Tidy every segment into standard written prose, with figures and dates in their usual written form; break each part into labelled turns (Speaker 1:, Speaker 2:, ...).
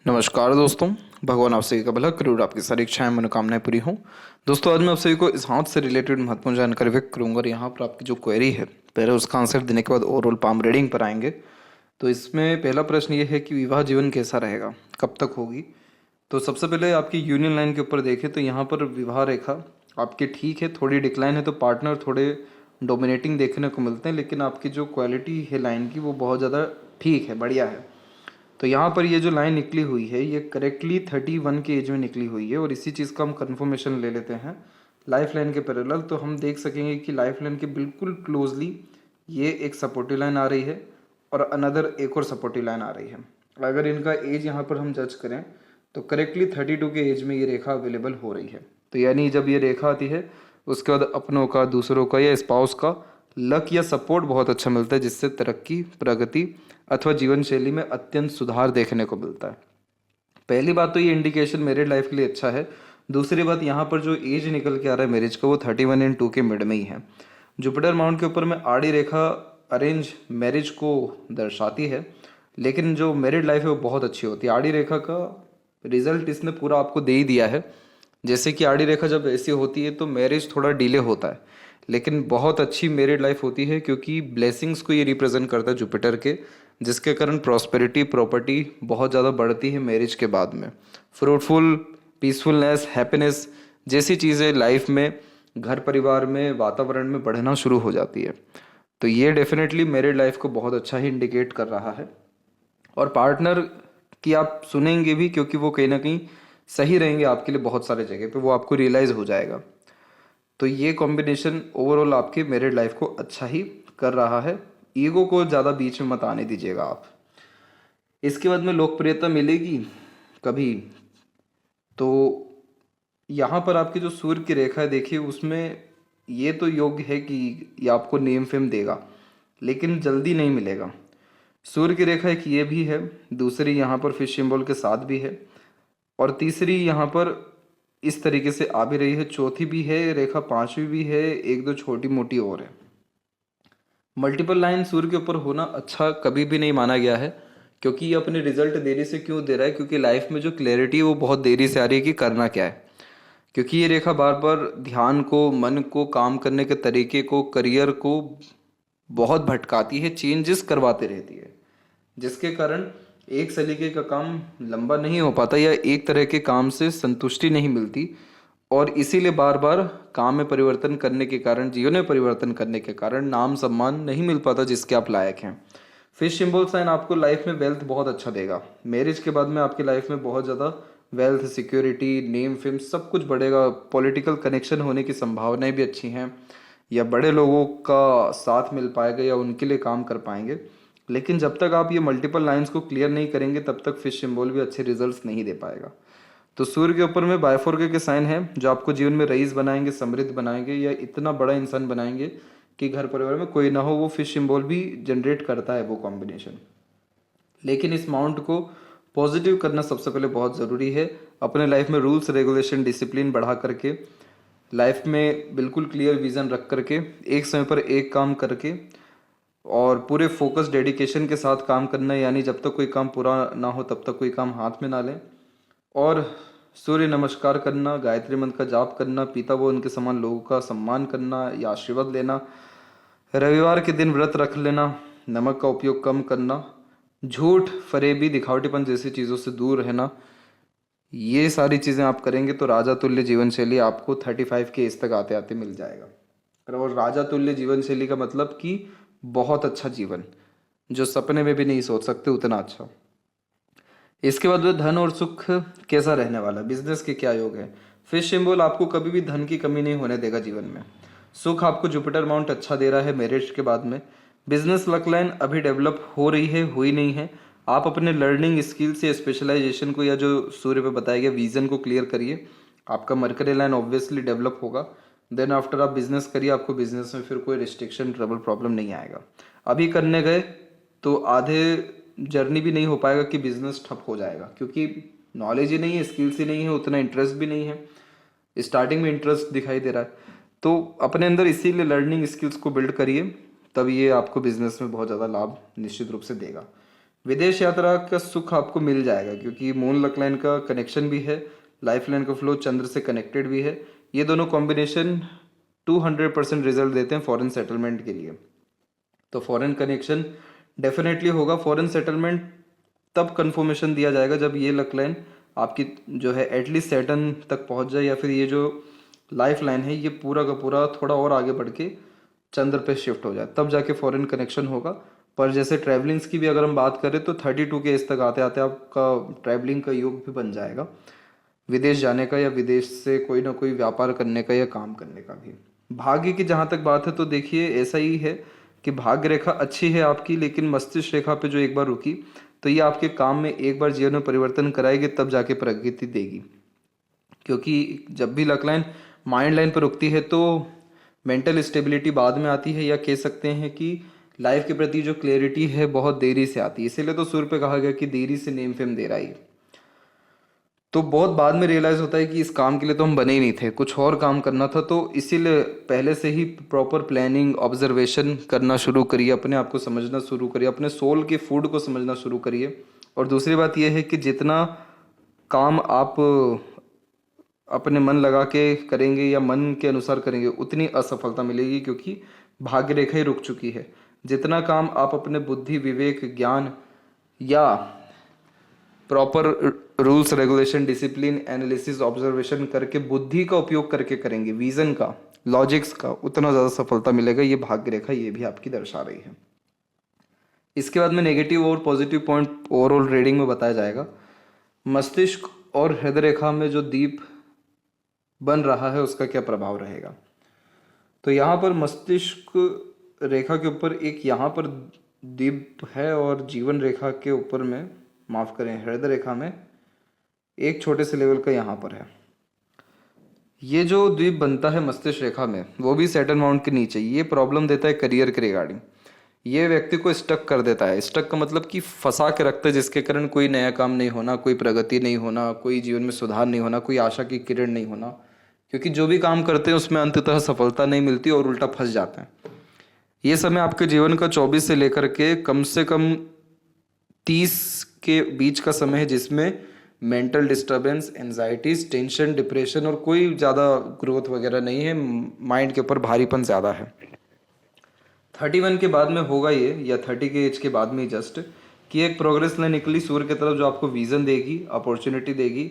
Speaker 1: नमस्कार दोस्तों। भगवान आप सभी का भला करूँ, आपकी सारी इच्छाएं मनोकामनाएं पूरी हों। दोस्तों, आज मैं आप सभी को इस हाथ से रिलेटेड महत्वपूर्ण जानकारी व्यक्त करूंगा और यहाँ पर आपकी जो क्वेरी है, पहले उसका आंसर देने के बाद ओवरऑल पाम रीडिंग पर आएंगे। तो इसमें पहला प्रश्न ये है कि विवाह जीवन कैसा रहेगा, कब तक होगी। तो सबसे पहले आपकी यूनियन लाइन के ऊपर देखें तो यहाँ पर विवाह रेखा आपकी ठीक है, थोड़ी डिक्लाइन है, तो पार्टनर थोड़े डोमिनेटिंग देखने को मिलते हैं, लेकिन आपकी जो क्वालिटी है लाइन की वो बहुत ज़्यादा ठीक है, बढ़िया है। तो यहाँ पर ये जो लाइन निकली हुई है ये करेक्टली 31 के एज में निकली हुई है, और इसी चीज़ का हम कन्फर्मेशन ले लेते हैं लाइफ लाइन के पैरेलल। तो हम देख सकेंगे कि लाइफ लाइन के बिल्कुल क्लोजली ये एक सपोर्टिव लाइन आ रही है और अनदर एक और सपोर्टिव लाइन आ रही है। अगर इनका एज यहाँ पर हम जज करें तो करेक्टली 32 के एज में ये रेखा अवेलेबल हो रही है। तो यानी जब ये रेखा आती है उसके बाद अपनों का, दूसरों का या स्पाउस का लक या सपोर्ट बहुत अच्छा मिलता है, जिससे तरक्की, प्रगति अथवा जीवन शैली में अत्यंत सुधार देखने को मिलता है। पहली बात तो ये इंडिकेशन मैरिड लाइफ के लिए अच्छा है। दूसरी बात, यहाँ पर जो एज निकल के आ रहा है मैरिज का वो 31 एंड 2 के मिड में ही है। जुपिटर माउंट के ऊपर में आड़ी रेखा अरेंज मैरिज को दर्शाती है, लेकिन जो मैरिड लाइफ है वो बहुत अच्छी होती है। आड़ी रेखा का रिजल्ट इसने पूरा आपको दे ही दिया है। जैसे कि आड़ी रेखा जब ऐसी होती है तो मैरिज थोड़ा डिले होता है, लेकिन बहुत अच्छी मैरिड लाइफ होती है, क्योंकि ब्लेसिंग्स को ये रिप्रेजेंट करता है जुपिटर के, जिसके कारण प्रॉस्पेरिटी, प्रॉपर्टी बहुत ज़्यादा बढ़ती है मैरिज के बाद में। फ्रूटफुल, पीसफुलनेस, हैप्पीनेस जैसी चीज़ें लाइफ में, घर परिवार में, वातावरण में बढ़ना शुरू हो जाती है। तो ये डेफिनेटली मैरिड लाइफ को बहुत अच्छा ही इंडिकेट कर रहा है। और पार्टनर की आप सुनेंगे भी, क्योंकि वो कहीं ना कहीं सही रहेंगे आपके लिए बहुत सारे जगह पे, वो आपको रियलाइज़ हो जाएगा। तो ये कॉम्बिनेशन ओवरऑल आपके मैरिड लाइफ को अच्छा ही कर रहा है। ईगो को ज़्यादा बीच में मत आने दीजिएगा आप। इसके बाद में लोकप्रियता मिलेगी कभी, तो यहाँ पर आपकी जो सूर्य की रेखा है देखिए, उसमें ये तो योग्य है कि ये आपको नेम फेम देगा, लेकिन जल्दी नहीं मिलेगा। सूर्य की रेखा एक ये भी है, दूसरी यहाँ पर फिश सिंबल के साथ भी है, और तीसरी यहाँ पर इस तरीके से आ भी रही है, चौथी भी है रेखा, पांचवी भी है, एक दो छोटी मोटी और है। मल्टीपल लाइन सूर्य के ऊपर होना अच्छा कभी भी नहीं माना गया है, क्योंकि ये अपने रिजल्ट देरी से क्यों दे रहा है, क्योंकि लाइफ में जो क्लैरिटी है वो बहुत देरी से आ रही है कि करना क्या है। क्योंकि ये रेखा बार बार ध्यान को, मन को, काम करने के तरीके को, करियर को बहुत भटकाती है, चेंजेस करवाते रहती है, जिसके कारण एक सलीके का काम लंबा नहीं हो पाता या एक तरह के काम से संतुष्टि नहीं मिलती, और इसीलिए बार बार काम में परिवर्तन करने के कारण, जीवन में परिवर्तन करने के कारण नाम सम्मान नहीं मिल पाता जिसके आप लायक हैं। फिश सिंबल साइन आपको लाइफ में वेल्थ बहुत अच्छा देगा। मैरिज के बाद में आपकी लाइफ में बहुत ज़्यादा वेल्थ, सिक्योरिटी, नेम फेम सब कुछ बढ़ेगा। पॉलिटिकल कनेक्शन होने की संभावनाएं भी अच्छी हैं, या बड़े लोगों का साथ मिल पाएगा या उनके लिए काम कर पाएंगे। लेकिन जब तक आप ये मल्टीपल लाइंस को क्लियर नहीं करेंगे तब तक फिश सिंबल भी अच्छे रिजल्ट्स नहीं दे पाएगा। तो सूर्य के ऊपर में बायफोर्के के साइन है, जो आपको जीवन में रईस बनाएंगे, समृद्ध बनाएंगे, या इतना बड़ा इंसान बनाएंगे कि घर परिवार में कोई ना हो। वो फिश सिंबल भी जनरेट करता है वो कॉम्बिनेशन। लेकिन इस माउंट को पॉजिटिव करना सबसे पहले बहुत ज़रूरी है। अपने लाइफ में रूल्स, रेगुलेशन, डिसिप्लिन बढ़ा करके, लाइफ में बिल्कुल क्लियर विजन रख करके, एक समय पर एक काम करके और पूरे फोकस, डेडिकेशन के साथ काम करना है। यानी जब तक कोई काम पूरा ना हो तब तक कोई काम हाथ में ना लें। और सूर्य नमस्कार करना, गायत्री मंत्र का जाप करना, पिता व उनके समान लोगों का सम्मान करना या आशीर्वाद लेना, रविवार के दिन व्रत रख लेना, नमक का उपयोग कम करना, झूठ, फरेबी, दिखावटीपन जैसी चीज़ों से दूर रहना, ये सारी चीज़ें आप करेंगे तो राजा तुल्य जीवन शैली आपको 35 के एज तक आते आते मिल जाएगा। और राजा तुल्य जीवन शैली का मतलब कि बहुत अच्छा जीवन, जो सपने में भी नहीं सोच सकते उतना अच्छा। इसके बाद वह धन और सुख कैसा रहने वाला, बिजनेस के क्या योग है। फिश सिंबल आपको कभी भी धन की कमी नहीं होने देगा जीवन में। सुख आपको जुपिटर माउंट अच्छा दे रहा है मैरिज के बाद में। बिजनेस लक लाइन अभी डेवलप हो रही है, हुई नहीं है। आप अपने लर्निंग स्किल से स्पेशलाइजेशन को, या जो सूर्य पे बताया गया विजन को क्लियर करिए, आपका मरकरी लाइन ऑब्वियसली डेवलप होगा। देन आफ्टर आप बिजनेस करिए, आपको बिजनेस में फिर कोई रिस्ट्रिक्शन, ट्रबल, प्रॉब्लम नहीं आएगा। अभी करने गए तो आधे जर्नी भी नहीं हो पाएगा कि बिजनेस ठप हो जाएगा, क्योंकि नॉलेज ही नहीं है, स्किल्स ही नहीं है, उतना इंटरेस्ट भी नहीं है। स्टार्टिंग में इंटरेस्ट दिखाई दे रहा है, तो अपने अंदर इसीलिए लर्निंग स्किल्स को बिल्ड करिए, तब ये आपको बिजनेस में बहुत ज़्यादा लाभ निश्चित रूप से देगा। विदेश यात्रा का सुख आपको मिल जाएगा क्योंकि मून लक लाइन का कनेक्शन भी है, लाइफ लाइन का फ्लो चंद्र से कनेक्टेड भी है। ये दोनों कॉम्बिनेशन 200% रिजल्ट देते हैं फॉरेन सेटलमेंट के लिए। तो फॉरेन कनेक्शन डेफिनेटली होगा। फॉरेन सेटलमेंट तब कंफर्मेशन दिया जाएगा जब ये लक लाइन आपकी जो है एटलीस्ट सैटर्न तक पहुंच जाए, या फिर ये जो लाइफ लाइन है ये पूरा का पूरा थोड़ा और आगे बढ़ के चंद्र पे शिफ्ट हो जाए, तब जाके फॉरेन कनेक्शन होगा। पर जैसे ट्रैवलिंग्स की भी अगर हम बात करें तो 32 के एज तक आते आते आपका ट्रैवलिंग का योग भी बन जाएगा, विदेश जाने का या विदेश से कोई ना कोई व्यापार करने का या काम करने का भी। भाग्य की जहाँ तक बात है तो देखिए ऐसा ही है कि भाग्य रेखा अच्छी है आपकी, लेकिन मस्तिष्क रेखा पे जो एक बार रुकी तो ये आपके काम में एक बार जीवन में परिवर्तन कराएगी, तब जाके प्रगति देगी। क्योंकि जब भी लक लाइन माइंड लाइन पर रुकती है तो मेंटल स्टेबिलिटी बाद में आती है, या कह सकते हैं कि लाइफ के प्रति जो क्लैरिटी है बहुत देरी से आती है। इसीलिए तो सूर्य पे कहा गया कि देरी से नेम फेम दे रहा है। तो बहुत बाद में रियलाइज होता है कि इस काम के लिए तो हम बने ही नहीं थे, कुछ और काम करना था। तो इसीलिए पहले से ही प्रॉपर प्लानिंग ऑब्जर्वेशन करना शुरू करिए, अपने आप को समझना शुरू करिए, अपने सोल के फूड को समझना शुरू करिए। और दूसरी बात यह है कि जितना काम आप अपने मन लगा के करेंगे या मन के अनुसार करेंगे उतनी असफलता मिलेगी, क्योंकि भाग्य रेखा ही रुक चुकी है। जितना काम आप अपने बुद्धि, विवेक, ज्ञान या proper rules, regulation, discipline, analysis, observation करके बुद्धि का उपयोग करके करेंगे, विजन का, लॉजिक्स का, उतना ज़्यादा सफलता मिलेगा। ये भाग्य रेखा ये भी आपकी दर्शा रही है। इसके बाद में नेगेटिव और पॉजिटिव पॉइंट ओवरऑल रीडिंग में बताया जाएगा। मस्तिष्क और हृदय रेखा में जो दीप बन रहा है उसका क्या प्रभाव रहेगा। तो यहाँ पर मस्तिष्क रेखा के ऊपर एक यहाँ पर दीप है, और जीवन रेखा के ऊपर में, माफ करें, हृदय रेखा में एक छोटे से लेवल का यहाँ पर है। ये जो द्वीप बनता है मस्तिष्क रेखा में वो भी सैटर्न माउंट के नीचे। ये प्रॉब्लम देता है करियर के रिगार्डिंग। ये व्यक्ति को स्टक कर देता है। स्टक का मतलब कि फंसा के रखता है, जिसके कारण कोई नया काम नहीं होना, कोई प्रगति नहीं होना, कोई जीवन में सुधार नहीं होना, कोई आशा की किरण नहीं होना। क्योंकि जो भी काम करते हैं उसमें अंततः सफलता नहीं मिलती और उल्टा फंस जाते हैं। ये समय आपके जीवन का 24 से लेकर के कम से कम 30 के बीच का समय है, जिसमें mental disturbance, anxieties, tension, depression और कोई ज़्यादा ग्रोथ वगैरह नहीं है। माइंड के ऊपर भारीपन ज़्यादा है। 31 के बाद में होगा ये, या 30 के एज के बाद में जस्ट, कि एक प्रोग्रेस लाइन निकली सूर्य की तरफ जो आपको विजन देगी, अपॉर्चुनिटी देगी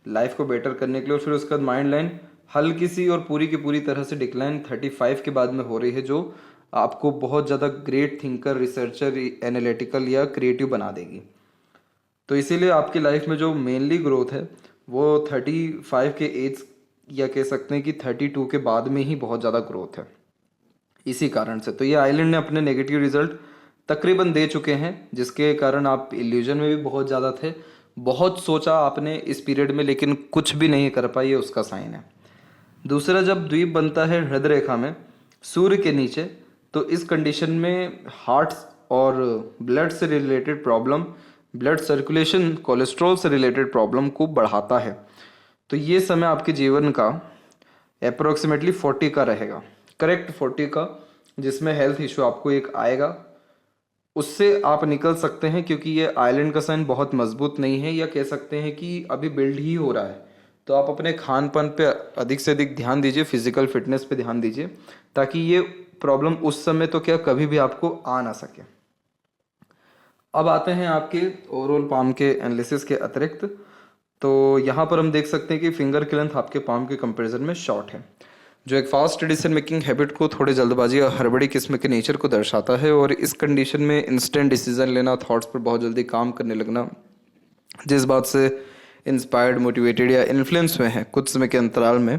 Speaker 1: लाइफ को बेटर करने के लिए। और फिर उसके बाद माइंड लाइन हल्की सी और पूरी की पूरी तरह से डिक्लाइन 35 के बाद में हो रही है, जो आपको बहुत ज़्यादा ग्रेट थिंकर, रिसर्चर, एनालिटिकल या क्रिएटिव बना देगी। तो इसीलिए आपकी लाइफ में जो मेनली ग्रोथ है वो 35 के एज, या कह सकते हैं कि 32 के बाद में ही बहुत ज़्यादा ग्रोथ है। इसी कारण से तो ये आइलैंड ने अपने नेगेटिव रिजल्ट तकरीबन दे चुके हैं, जिसके कारण आप इल्यूजन में भी बहुत ज़्यादा थे। बहुत सोचा आपने इस पीरियड में, लेकिन कुछ भी नहीं कर पाई, ये उसका साइन है। दूसरा, जब द्वीप बनता है हृदय रेखा में सूर्य के नीचे, तो इस कंडीशन में हार्ट और ब्लड से related problem, blood circulation, cholesterol से रिलेटेड प्रॉब्लम को बढ़ाता है। तो ये समय आपके जीवन का अप्रोक्सीमेटली 40 का रहेगा, करेक्ट 40 का, जिसमें हेल्थ इशू आपको एक आएगा। उससे आप निकल सकते हैं, क्योंकि ये आइलैंड का साइन बहुत मजबूत नहीं है, या कह सकते हैं कि अभी बिल्ड ही हो रहा है। तो आप अपने खान पान पे अधिक से अधिक ध्यान दीजिए, फिजिकल फिटनेस पे ध्यान दीजिए, ताकि ये प्रॉब्लम उस समय तो क्या कभी भी आपको आ ना सके। अब आते हैं आपके ओवरऑल पाम के एनालिसिस के अतिरिक्त। तो यहाँ पर हम देख सकते हैं कि फिंगर की लेंथ आपके पाम के कंपैरिजन में शॉर्ट है, जो एक फास्ट डिसीजन मेकिंग हैबिट को, थोड़े जल्दबाजी और हड़बड़ी किस्म के नेचर को दर्शाता है। और इस कंडीशन में इंस्टेंट डिसीजन लेना, थॉट्स पर बहुत जल्दी काम करने लगना, जिस बात से इंस्पायर्ड, मोटिवेटेड या इन्फ्लुएंस हुए हैं कुछ समय के अंतराल में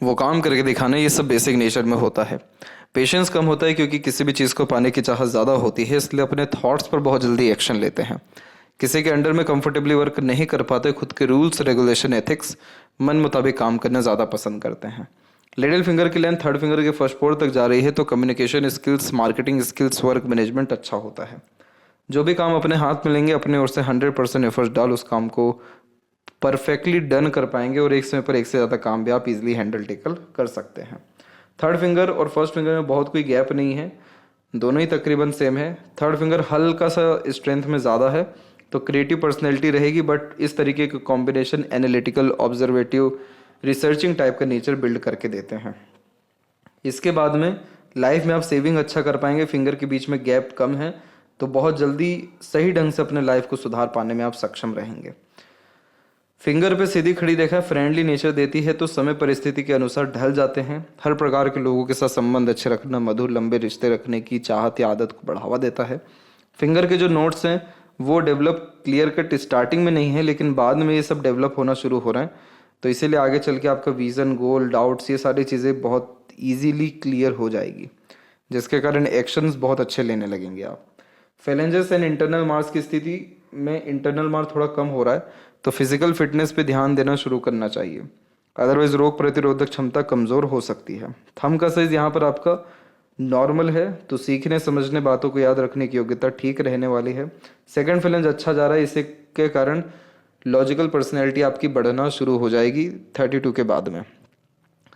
Speaker 1: वो काम करके दिखाना, ये सब बेसिक नेचर में होता है। पेशेंस कम होता है, क्योंकि किसी भी चीज़ को पाने की चाहत ज़्यादा होती है, इसलिए अपने थॉट्स पर बहुत जल्दी एक्शन लेते हैं। किसी के अंडर में कंफर्टेबली वर्क नहीं कर पाते, खुद के रूल्स, रेगुलेशन, एथिक्स, मन मुताबिक काम करना ज़्यादा पसंद करते हैं। लिटिल फिंगर की लेंथ थर्ड फिंगर के फर्स्ट फोर तक जा रही है, तो communication skills, marketing skills, work management अच्छा होता है। जो भी काम अपने हाथ में लेंगे, अपने ओर से 100% एफर्ट्स डाल उस काम को परफेक्टली डन कर पाएंगे, और एक समय पर एक से ज़्यादा काम भी आप इजीली हैंडल टेकल कर सकते हैं। थर्ड फिंगर और फर्स्ट फिंगर में बहुत कोई गैप नहीं है, दोनों ही तकरीबन सेम है। थर्ड फिंगर हल्का सा स्ट्रेंथ में ज़्यादा है, तो क्रिएटिव पर्सनैलिटी रहेगी, बट इस तरीके का कॉम्बिनेशन एनालिटिकल, ऑब्जर्वेटिव, रिसर्चिंग टाइप का नेचर बिल्ड करके देते हैं। इसके बाद में लाइफ में आप सेविंग अच्छा कर पाएंगे, फिंगर के बीच में गैप कम है, तो बहुत जल्दी सही ढंग से अपने लाइफ को सुधार पाने में आप सक्षम रहेंगे। फिंगर पे सीधी खड़ी रेखा फ्रेंडली नेचर देती है, तो समय परिस्थिति के अनुसार ढल जाते हैं। हर प्रकार के लोगों के साथ संबंध अच्छे रखना, मधुर लंबे रिश्ते रखने की चाहत या आदत को बढ़ावा देता है। फिंगर के जो नोट्स हैं वो डेवलप क्लियर कट स्टार्टिंग में नहीं है, लेकिन बाद में ये सब डेवलप होना शुरू हो रहा है, तो इसीलिए आगे चल के आपका विजन, गोल, डाउट्स, ये सारी चीज़ें बहुत ईजीली क्लियर हो जाएगी, जिसके कारण एक्शंस बहुत अच्छे लेने लगेंगे आप। फेलेंजेस एंड इंटरनल मार्क्स की स्थिति में इंटरनल मार्क थोड़ा कम हो रहा है, तो फिजिकल फिटनेस पे ध्यान देना शुरू करना चाहिए, अदरवाइज रोग प्रतिरोधक क्षमता कमज़ोर हो सकती है। थंब का साइज यहाँ पर आपका नॉर्मल है, तो सीखने समझने बातों को याद रखने की योग्यता ठीक रहने वाली है। सेकंड फेलेंज अच्छा जा रहा है, इसी के कारण लॉजिकल पर्सनैलिटी आपकी बढ़ना शुरू हो जाएगी 32 के बाद में,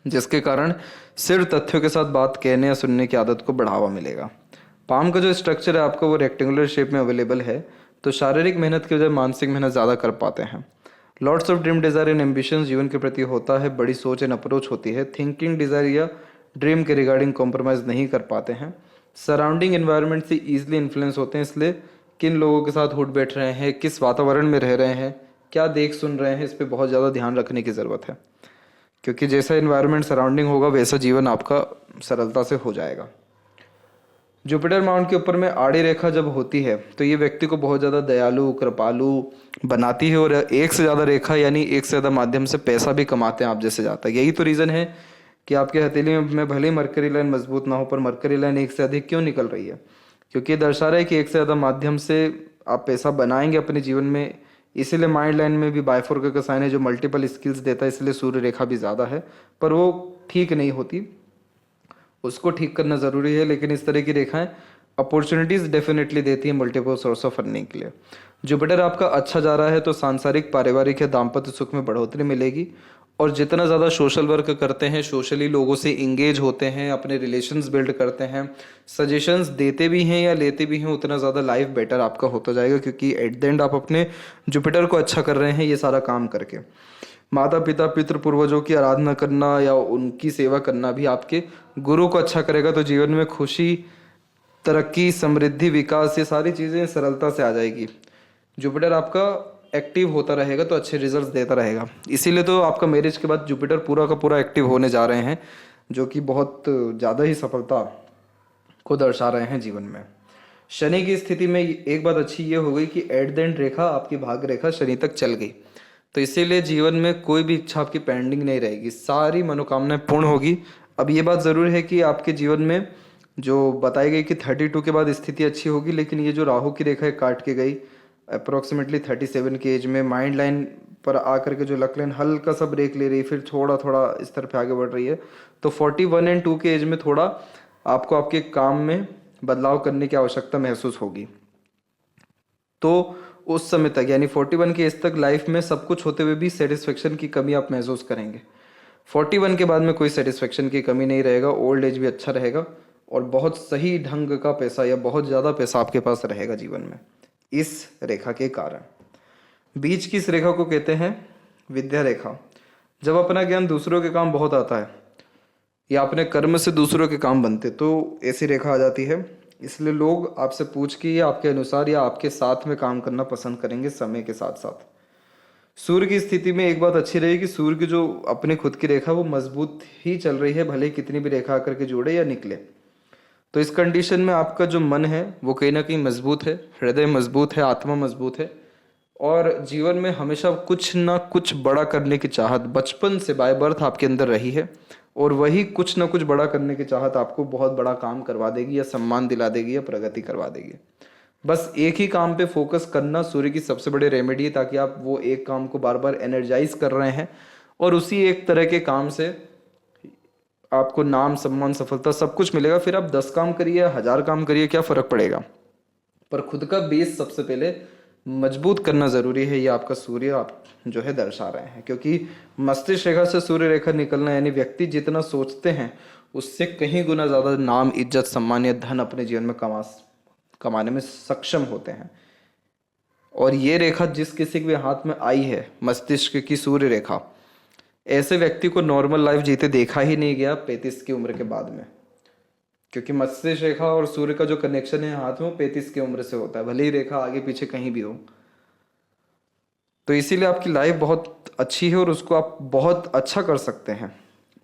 Speaker 1: जिसके कारण सिर्फ तथ्यों के साथ बात कहने या सुनने की आदत को बढ़ावा मिलेगा। पाम का जो स्ट्रक्चर है आपका वो रेक्टेंगुलर शेप में अवेलेबल है, तो शारीरिक मेहनत की बजाय मानसिक मेहनत ज़्यादा कर पाते हैं। Lots of dream, desire and ambitions जीवन के प्रति होता है, बड़ी सोच एंड अप्रोच होती है। थिंकिंग, डिज़ायर या ड्रीम के रिगार्डिंग कॉम्प्रोमाइज़ नहीं कर पाते हैं। सराउंडिंग एनवायरनमेंट से ईजिली इन्फ्लुएंस होते हैं, इसलिए किन लोगों के साथ उठ बैठ रहे हैं, किस वातावरण में रह रहे हैं, क्या देख सुन रहे हैं, इस पर बहुत ज़्यादा ध्यान रखने की ज़रूरत है, क्योंकि जैसा इन्वायरमेंट सराउंडिंग होगा वैसा जीवन आपका सरलता से हो जाएगा। जुपिटर माउंट के ऊपर में आड़ी रेखा जब होती है तो ये व्यक्ति को बहुत ज़्यादा दयालु, कृपालु बनाती है, और एक से ज़्यादा रेखा यानी एक से ज़्यादा माध्यम से पैसा भी कमाते हैं आप जैसे जाता है। यही तो रीज़न है कि आपके हथेली में भले ही मरकरी लाइन मजबूत ना हो, पर मरकरी लाइन एक से अधिक क्यों निकल रही है, क्योंकि ये दर्शा रहा है कि एक से ज़्यादा माध्यम से आप पैसा बनाएंगे अपने जीवन में। इसीलिए माइंड लाइन में भी बाइफोरका का साइन है जो मल्टीपल स्किल्स देता है, इसलिए सूर्य रेखा भी ज़्यादा है, पर वो ठीक नहीं होती, उसको ठीक करना ज़रूरी है। लेकिन इस तरह की रेखाएं अपॉर्चुनिटीज़ डेफिनेटली देती है मल्टीपल सोर्स ऑफ अर्निंग के लिए। जुपिटर आपका अच्छा जा रहा है तो सांसारिक, पारिवारिक या दाम्पत्य सुख में बढ़ोतरी मिलेगी, और जितना ज़्यादा सोशल वर्क करते हैं, सोशली लोगों से इंगेज होते हैं, अपने रिलेशंस बिल्ड करते हैं, सजेशंस देते भी हैं या लेते भी हैं, उतना ज़्यादा लाइफ बेटर आपका होता जाएगा, क्योंकि एट द एंड आप अपने जुपिटर को अच्छा कर रहे हैं ये सारा काम करके। माता पिता, पितृ पूर्वजों की आराधना करना या उनकी सेवा करना भी आपके गुरु को अच्छा करेगा, तो जीवन में खुशी, तरक्की, समृद्धि, विकास, ये सारी चीज़ें सरलता से आ जाएगी। जुपिटर आपका एक्टिव होता रहेगा तो अच्छे रिजल्ट्स देता रहेगा, इसीलिए तो आपका मैरिज के बाद जुपिटर पूरा का पूरा एक्टिव होने जा रहे हैं, जो कि बहुत ज़्यादा ही सफलता को दर्शा रहे हैं जीवन में। शनि की स्थिति में एक बात अच्छी ये हो गई कि एट द एंड रेखा आपकी भाग्य रेखा शनि तक चल गई, तो इसीलिए जीवन में कोई भी इच्छा आपकी पेंडिंग नहीं रहेगी, सारी मनोकामनाएं पूर्ण होगी। अब ये बात ज़रूर है कि आपके जीवन में जो बताई गई कि 32 के बाद स्थिति अच्छी होगी, लेकिन ये जो राहु की रेखा है काट के गई अप्रोक्सीमेटली 37 के एज में, माइंड लाइन पर आकर के जो लक लाइन हल्का सा ब्रेक ले रही है, फिर थोड़ा थोड़ा इस तरफ आगे बढ़ रही है, तो 41 एंड 2 के एज में थोड़ा आपको आपके काम में बदलाव करने की आवश्यकता महसूस होगी। तो उस समय तक यानी 41 के एज तक लाइफ में सब कुछ होते हुए भी सेटिस्फेक्शन की कमी आप महसूस करेंगे। 41 के बाद में कोई सेटिस्फेक्शन की कमी नहीं रहेगा, ओल्ड एज भी अच्छा रहेगा, और बहुत सही ढंग का पैसा या बहुत ज़्यादा पैसा आपके पास रहेगा जीवन में इस रेखा के कारण। बीच की इस रेखा को कहते हैं विद्या रेखा। जब अपना ज्ञान दूसरों के काम बहुत आता है या अपने कर्म से दूसरों के काम बनते, तो ऐसी रेखा आ जाती है, इसलिए लोग आपसे पूछ के या आपके अनुसार या आपके साथ में काम करना पसंद करेंगे समय के साथ साथ। सूर्य की स्थिति में एक बात अच्छी रही कि सूर्य की जो अपनी खुद की रेखा वो मजबूत ही चल रही है, भले कितनी भी रेखा आकर के जुड़े या निकले। तो इस कंडीशन में आपका जो मन है वो कहीं ना कहीं मजबूत है, हृदय मजबूत है, आत्मा मजबूत है, और जीवन में हमेशा कुछ ना कुछ बड़ा करने की चाहत बचपन से बाय बर्थ आपके अंदर रही है, और वही कुछ ना कुछ बड़ा करने की चाहत आपको बहुत बड़ा काम करवा देगी या सम्मान दिला देगी या प्रगति करवा देगी। बस एक ही काम पे फोकस करना सूर्य की सबसे बड़ी रेमेडी है, ताकि आप वो एक काम को बार बार एनर्जाइज कर रहे हैं, और उसी एक तरह के काम से आपको नाम, सम्मान, सफलता सब कुछ मिलेगा। फिर आप 10 काम करिए, 1000 काम करिए, क्या फ़र्क पड़ेगा, पर खुद का बेस सबसे पहले मजबूत करना ज़रूरी है। ये आपका सूर्य आप जो है दर्शा रहे हैं, क्योंकि मस्तिष्क रेखा से सूर्य रेखा निकलना यानी व्यक्ति जितना सोचते हैं उससे कहीं गुना ज़्यादा नाम, इज्जत, सम्मान या धन अपने जीवन में कमाने में सक्षम होते हैं। और ये रेखा जिस किसी के भी हाथ में आई है, मस्तिष्क की सूर्य रेखा, ऐसे व्यक्ति को नॉर्मल लाइफ जीते देखा ही नहीं गया 35 की उम्र के बाद में। क्योंकि मस्तिष्क रेखा और सूर्य का जो कनेक्शन है हाथ में, वो 35 की उम्र से होता है, भले ही रेखा आगे पीछे कहीं भी हो। तो इसीलिए आपकी लाइफ बहुत अच्छी है और उसको आप बहुत अच्छा कर सकते हैं।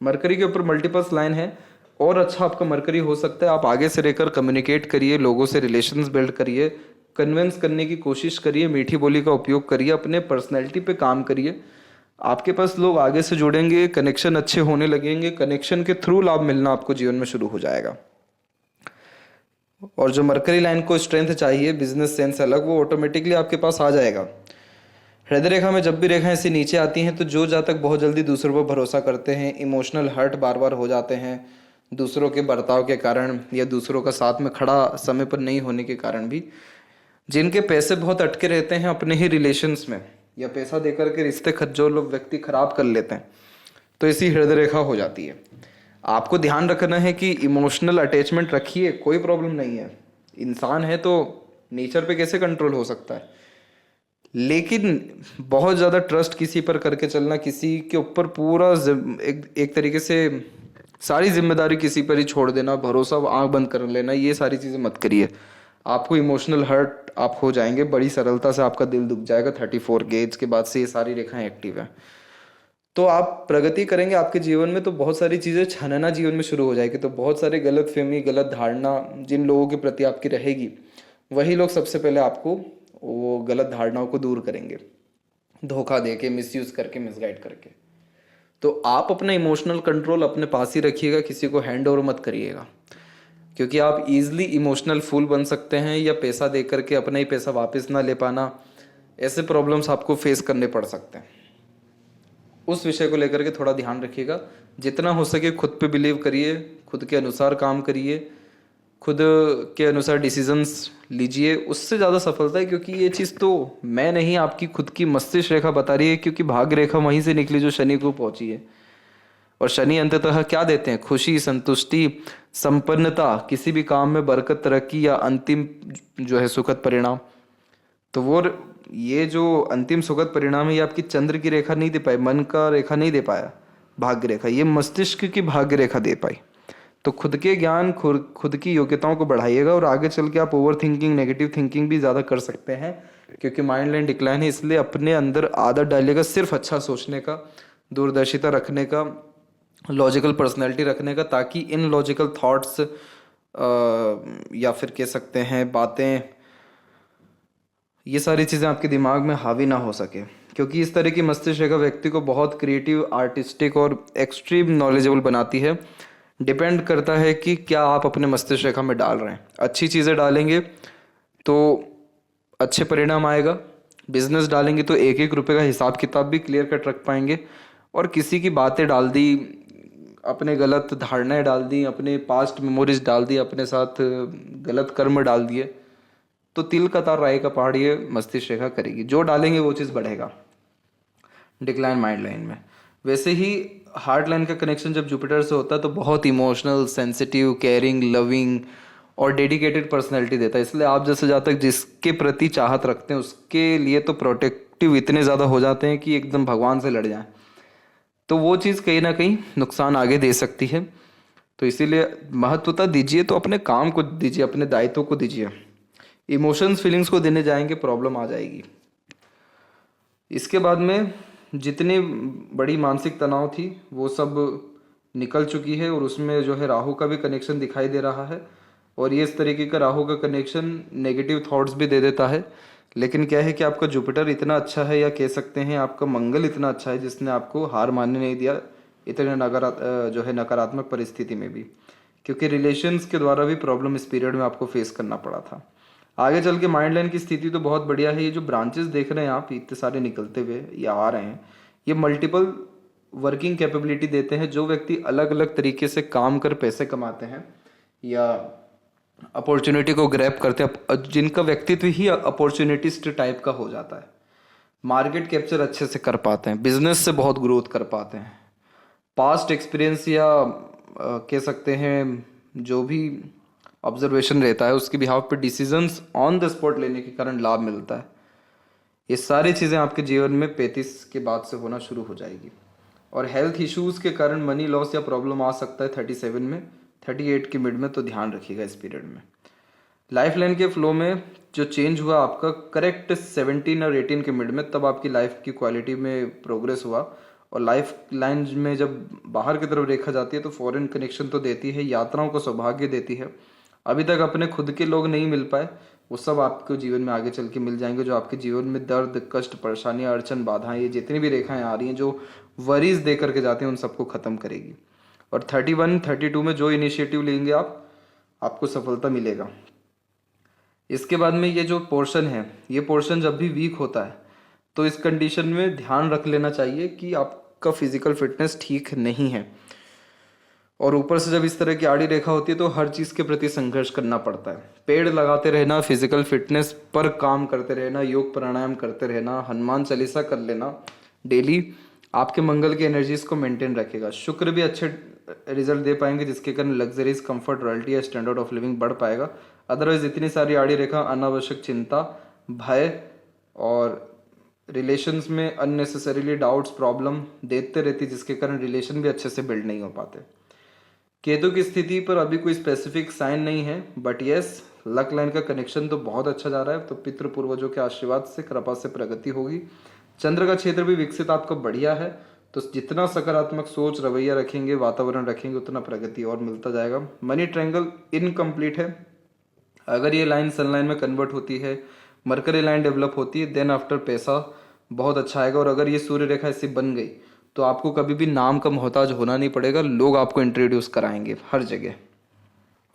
Speaker 1: मरकरी के ऊपर मल्टीपल्स लाइन है, और अच्छा आपका मरकरी हो सकता है। आप आगे से रहकर कम्युनिकेट करिए, लोगों से रिलेशंस बिल्ड करिए, कन्विंस करने की कोशिश करिए, मीठी बोली का उपयोग करिए, अपने पर्सनैलिटी पे काम करिए। आपके पास लोग आगे से जुड़ेंगे, कनेक्शन अच्छे होने लगेंगे, कनेक्शन के थ्रू लाभ मिलना आपको जीवन में शुरू हो जाएगा। और जो मरकरी लाइन को स्ट्रेंथ चाहिए, बिजनेस सेंस अलग, वो ऑटोमेटिकली आपके पास आ जाएगा। हृदय रेखा में जब भी रेखाएं ऐसी नीचे आती हैं तो जो जातक बहुत जल्दी दूसरों पर भरोसा करते हैं, इमोशनल हर्ट बार बार हो जाते हैं दूसरों के बर्ताव के कारण या दूसरों का साथ में खड़ा समय पर नहीं होने के कारण भी, जिनके पैसे बहुत अटके रहते हैं अपने ही रिलेशंस में, या पैसा देकर के रिश्ते जो लोग व्यक्ति खराब कर लेते हैं, तो इसी हृदय रेखा हो जाती है। आपको ध्यान रखना है कि इमोशनल अटैचमेंट रखिए, कोई प्रॉब्लम नहीं है, इंसान है तो नेचर पे कैसे कंट्रोल हो सकता है, लेकिन बहुत ज़्यादा ट्रस्ट किसी पर करके चलना, किसी के ऊपर पूरा एक तरीके से सारी जिम्मेदारी किसी पर ही छोड़ देना, भरोसा आंख बंद कर लेना, ये सारी चीज़ें मत करिए। आपको इमोशनल हर्ट आप हो जाएंगे, बड़ी सरलता से आपका दिल दुख जाएगा। 34 गेज के बाद से ये सारी रेखाएं एक्टिव हैं, तो आप प्रगति करेंगे आपके जीवन में, तो बहुत सारी चीज़ें छनना जीवन में शुरू हो जाएगी। तो बहुत सारी गलत फहमी, गलत धारणा जिन लोगों के प्रति आपकी रहेगी, वही लोग सबसे पहले आपको वो गलत धारणाओं को दूर करेंगे, धोखा दे के, मिसयूज करके, मिसगाइड करके। तो आप अपना इमोशनल कंट्रोल अपने पास ही रखिएगा, किसी को हैंड ओवर मत करिएगा, क्योंकि आप इजीली इमोशनल फूल बन सकते हैं, या पैसा दे करके अपना ही पैसा वापस ना ले पाना, ऐसे प्रॉब्लम्स आपको फेस करने पड़ सकते हैं। उस विषय को लेकर के थोड़ा ध्यान रखिएगा। जितना हो सके खुद पे बिलीव करिए, खुद के अनुसार काम करिए, खुद के अनुसार डिसीजंस लीजिए, उससे ज़्यादा सफलता है। क्योंकि ये चीज़ तो मैं नहीं, आपकी खुद की मस्तिष्क रेखा बता रही है, क्योंकि भाग्य रेखा वहीं से निकली जो शनि को पहुंची है। और शनि अंततः क्या देते हैं? खुशी, संतुष्टि, संपन्नता, किसी भी काम में बरकत, तरक्की या अंतिम जो है सुखद परिणाम। तो वो ये जो अंतिम सुखद परिणाम है, ये आपकी चंद्र की रेखा नहीं दे पाई, मन का रेखा नहीं दे पाया भाग्य रेखा, ये मस्तिष्क की भाग्य रेखा दे पाई। तो खुद के ज्ञान, खुद की योग्यताओं को बढ़ाइएगा, और आगे चल के आप ओवर थिंकिंग, नेगेटिव थिंकिंग भी ज़्यादा कर सकते हैं, क्योंकि माइंड लाइन डिक्लाइन है। इसलिए अपने अंदर आदत डालिएगा सिर्फ अच्छा सोचने का, दूरदर्शिता रखने का, लॉजिकल पर्सनैलिटी रखने का, ताकि इन लॉजिकल थॉट्स या फिर कह सकते हैं बातें, ये सारी चीज़ें आपके दिमाग में हावी ना हो सके। क्योंकि इस तरह की मस्तिष्क रेखा व्यक्ति को बहुत क्रिएटिव, आर्टिस्टिक और एक्सट्रीम नॉलेजेबल बनाती है। डिपेंड करता है कि क्या आप अपने मस्तिष्क रेखा में डाल रहे हैं। अच्छी चीज़ें डालेंगे तो अच्छे परिणाम आएगा, बिजनेस डालेंगे तो एक एक रुपये का हिसाब किताब भी क्लियर कट रख पाएंगे। और किसी की बातें डाल दी, अपने गलत धारणाएं डाल दी, अपने पास्ट मेमोरीज डाल दी, अपने साथ गलत कर्म डाल दिए, तो तिल का तार राय का पहाड़ ये मस्तिष्क रेखा करेगी। जो डालेंगे वो चीज़ बढ़ेगा डिक्लाइन माइंड लाइन में। वैसे ही हार्ट लाइन का कनेक्शन जब जुपिटर से होता है तो बहुत इमोशनल, सेंसिटिव, केयरिंग, लविंग और डेडिकेटेड पर्सनैलिटी देता है। इसलिए आप जैसे जातक जिसके प्रति चाहत रखते हैं उसके लिए तो प्रोटेक्टिव इतने ज़्यादा हो जाते हैं कि एकदम भगवान से लड़ जाएं। तो वो चीज़ कहीं ना कहीं नुकसान आगे दे सकती है। तो इसीलिए महत्वता दीजिए तो अपने काम को दीजिए, अपने दायित्व को दीजिए। इमोशंस, फीलिंग्स को देने जाएंगे प्रॉब्लम आ जाएगी। इसके बाद में जितनी बड़ी मानसिक तनाव थी वो सब निकल चुकी है, और उसमें जो है राहु का भी कनेक्शन दिखाई दे रहा है। और ये इस तरीके का राहु का कनेक्शन नेगेटिव थॉट्स भी दे देता है। लेकिन क्या है कि आपका जुपिटर इतना अच्छा है, या कह सकते हैं आपका मंगल इतना अच्छा है, जिसने आपको हार मानने नहीं दिया इतने जो है नकारात्मक परिस्थिति में भी। क्योंकि रिलेशंस के द्वारा भी प्रॉब्लम इस पीरियड में आपको फेस करना पड़ा था। आगे चल के माइंड लाइन की स्थिति तो बहुत बढ़िया है। ये जो ब्रांचेस देख रहे हैं आप इतने सारे निकलते हुए या आ रहे हैं, ये मल्टीपल वर्किंग कैपेबिलिटी देते हैं। जो व्यक्ति अलग अलग तरीके से काम कर पैसे कमाते हैं या अपॉर्चुनिटी को ग्रैब करते हैं, जिनका व्यक्तित्व ही अपॉर्चुनिटिस्ट टाइप का हो जाता है, मार्केट कैप्चर अच्छे से कर पाते हैं, बिजनेस से बहुत ग्रोथ कर पाते हैं, पास्ट एक्सपीरियंस या कह सकते हैं जो भी ऑब्जर्वेशन रहता है उसके बिहाफ पे डिसीजंस ऑन द स्पॉट लेने के कारण लाभ मिलता है। ये सारी चीज़ें आपके जीवन में 35 के बाद से होना शुरू हो जाएगी। और हेल्थ इश्यूज़ के कारण मनी लॉस या प्रॉब्लम आ सकता है 37 में, 38 के मिड में, तो ध्यान रखिएगा इस पीरियड में। लाइफ लाइन के फ्लो में जो चेंज हुआ आपका करेक्ट 17 और 18 के मिड में, तब आपकी लाइफ की क्वालिटी में प्रोग्रेस हुआ। और लाइफ लाइन में जब बाहर की तरफ देखा जाती है तो फॉरेन कनेक्शन तो देती है, यात्राओं को सौभाग्य देती है। अभी तक अपने खुद के लोग नहीं मिल पाए, वो सब आपको जीवन में आगे चल के मिल जाएंगे। जो आपके जीवन में दर्द, कष्ट, परेशानियां, अड़चन, बाधाएं, ये जितनी भी रेखाएं आ रही हैं जो वरीज दे करके जाते हैं, उन सबको ख़त्म करेगी। और 31, 32 में जो इनिशिएटिव लेंगे आपको सफलता मिलेगा। इसके बाद में ये जो पोर्शन है, ये पोर्शन जब भी वीक होता है तो इस कंडीशन में ध्यान रख लेना चाहिए कि आपका फिजिकल फिटनेस ठीक नहीं है। और ऊपर से जब इस तरह की आड़ी रेखा होती है तो हर चीज़ के प्रति संघर्ष करना पड़ता है। पेड़ लगाते रहना, फिजिकल फिटनेस पर काम करते रहना, योग प्राणायाम करते रहना, हनुमान चालीसा कर लेना डेली, आपके मंगल की एनर्जीज को मेंटेन रखेगा। शुक्र भी अच्छे रिजल्ट दे पाएंगे, जिसके कारण लग्जरीज, कंफर्ट, रॉयल्टी या स्टैंडर्ड ऑफ लिविंग बढ़ पाएगा। अदरवाइज इतनी सारी आड़ी रेखा अनावश्यक चिंता, भय और रिलेशंस में अननेसेसरीली डाउट्स, प्रॉब्लम देते रहती, जिसके कारण रिलेशन भी अच्छे से बिल्ड नहीं हो पाते। केतु की स्थिति पर अभी कोई स्पेसिफिक साइन नहीं है, बट यस, लक लाइन का कनेक्शन तो बहुत अच्छा जा रहा है। तो पितृ पूर्वजों के आशीर्वाद से, कृपा से प्रगति होगी। चंद्र का क्षेत्र भी विकसित आपका बढ़िया है, तो जितना सकारात्मक सोच, रवैया रखेंगे, वातावरण रखेंगे, उतना प्रगति और मिलता जाएगा। मनी ट्रायंगल इनकम्प्लीट है। अगर ये लाइन सन लाइन में कन्वर्ट होती है, मरकरी लाइन डेवलप होती है, देन आफ्टर पैसा बहुत अच्छा आएगा। और अगर ये सूर्य रेखा ऐसी बन गई तो आपको कभी भी नाम का मोहताज होना नहीं पड़ेगा, लोग आपको इंट्रोड्यूस कराएंगे हर जगह।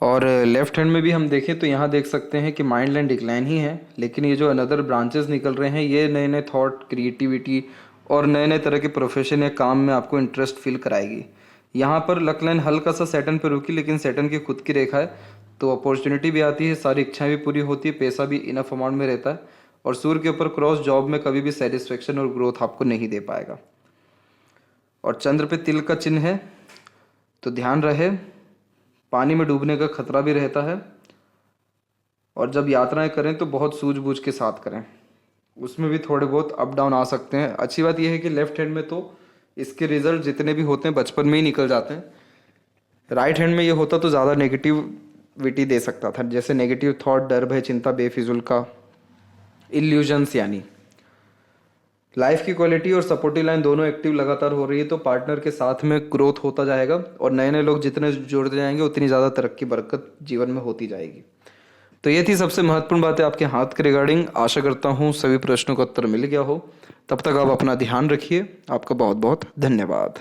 Speaker 1: और लेफ्ट हैंड में भी हम देखें तो यहाँ देख सकते हैं कि माइंड लाइन डिक्लाइन ही है, लेकिन ये जो अनदर ब्रांचेस निकल रहे हैं, ये नए नए थॉट, क्रिएटिविटी और नए नए तरह के प्रोफेशन या काम में आपको इंटरेस्ट फील कराएगी। यहाँ पर लक लाइन हल्का सा सैटर्न पर रुकी, लेकिन सैटर्न की खुद की रेखा है, तो अपॉर्चुनिटी भी आती है, सारी इच्छाएं भी पूरी होती है, पैसा भी इनफ अमाउंट में रहता है। और सूर्य के ऊपर क्रॉस, जॉब में कभी भी सेटिस्फेक्शन और ग्रोथ आपको नहीं दे पाएगा। और चंद्र पे तिल का चिन्ह है, तो ध्यान रहे, पानी में डूबने का खतरा भी रहता है। और जब यात्राएं करें तो बहुत सूझबूझ के साथ करें, उसमें भी थोड़े बहुत अप डाउन आ सकते हैं। अच्छी बात यह है कि लेफ्ट हैंड में तो इसके रिजल्ट जितने भी होते हैं बचपन में ही निकल जाते हैं। राइट हैंड में ये होता तो ज़्यादा नेगेटिविटी दे सकता था, जैसे नेगेटिव थॉट, डर, भय, चिंता, बेफिजुल का इल्यूजन्स। यानी लाइफ की क्वालिटी और सपोर्टिव लाइन दोनों एक्टिव लगातार हो रही है, तो पार्टनर के साथ में ग्रोथ होता जाएगा। और नए नए लोग जितने जुड़ते जाएंगे उतनी ज़्यादा तरक्की, बरकत जीवन में होती जाएगी। तो ये थी सबसे महत्वपूर्ण बातें आपके हाथ के रिगार्डिंग। आशा करता हूँ सभी प्रश्नों का उत्तर मिल गया हो। तब तक आप अपना ध्यान रखिए। आपका बहुत बहुत धन्यवाद।